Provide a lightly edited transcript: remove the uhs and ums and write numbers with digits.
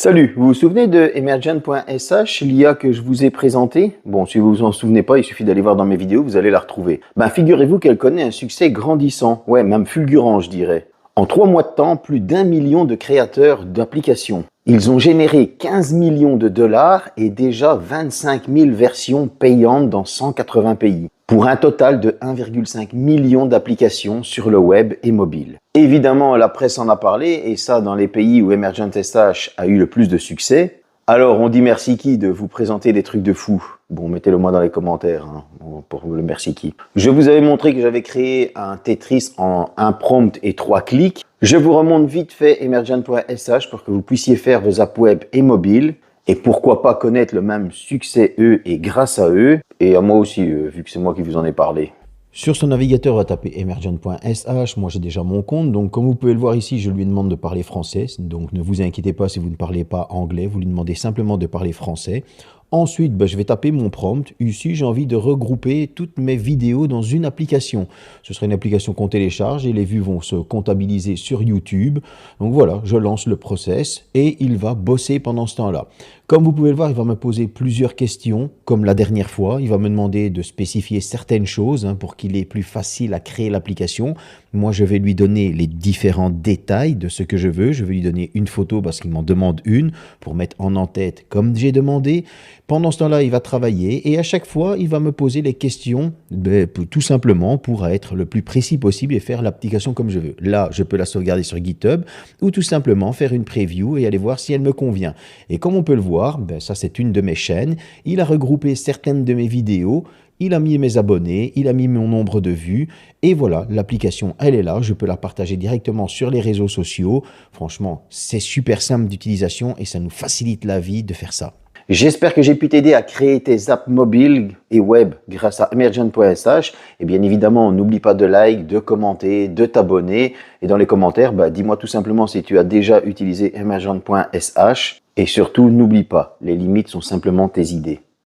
Salut, vous vous souvenez de Emergent.sh, l'IA que je vous ai présentée? Bon, si vous vous en souvenez pas, il suffit d'aller voir dans mes vidéos, vous allez la retrouver. Figurez-vous qu'elle connaît un succès grandissant, ouais, même fulgurant, je dirais. En 3 mois de temps, plus d'1 million de créateurs d'applications. Ils ont généré 15 millions de dollars et déjà 25 000 versions payantes dans 180 pays, pour un total de 1,5 million d'applications sur le web et mobile. Évidemment, la presse en a parlé, et ça dans les pays où Emergent.sh a eu le plus de succès. Alors, on dit merci qui de vous présenter des trucs de fou? Bon, mettez-le moi dans les commentaires, hein, pour le merci qui. Je vous avais montré que j'avais créé un Tetris en un prompt et 3 clics. Je vous remonte vite fait Emergent.sh pour que vous puissiez faire vos apps web et mobiles. Et pourquoi pas connaître le même succès eux et grâce à eux, et à moi aussi, vu que c'est moi qui vous en ai parlé. Sur son navigateur, on va taper emergent.sh. Moi, j'ai déjà mon compte. Donc, comme vous pouvez le voir ici, je lui demande de parler français. Donc, ne vous inquiétez pas si vous ne parlez pas anglais. Vous lui demandez simplement de parler français. Ensuite, je vais taper mon prompt. Ici, j'ai envie de regrouper toutes mes vidéos dans une application. Ce sera une application qu'on télécharge et les vues vont se comptabiliser sur YouTube. Donc voilà, je lance le process et il va bosser pendant ce temps-là. Comme vous pouvez le voir, il va me poser plusieurs questions, comme la dernière fois. Il va me demander de spécifier certaines choses pour qu'il est plus facile à créer l'application. Moi, je vais lui donner les différents détails de ce que je veux. Je vais lui donner une photo parce qu'il m'en demande une pour mettre en en-tête comme j'ai demandé. Pendant ce temps-là, il va travailler et à chaque fois, il va me poser les questions tout simplement pour être le plus précis possible et faire l'application comme je veux. Là, je peux la sauvegarder sur GitHub ou tout simplement faire une preview et aller voir si elle me convient. Et comme on peut le voir, ça c'est une de mes chaînes. Il a regroupé certaines de mes vidéos. Il a mis mes abonnés, il a mis mon nombre de vues et voilà, l'application, elle est là. Je peux la partager directement sur les réseaux sociaux. Franchement, c'est super simple d'utilisation et ça nous facilite la vie de faire ça. J'espère que j'ai pu t'aider à créer tes apps mobiles et web grâce à Emergent.sh. Et bien évidemment, n'oublie pas de like, de commenter, de t'abonner. Et dans les commentaires, dis-moi tout simplement si tu as déjà utilisé Emergent.sh. Et surtout, n'oublie pas, les limites sont simplement tes idées.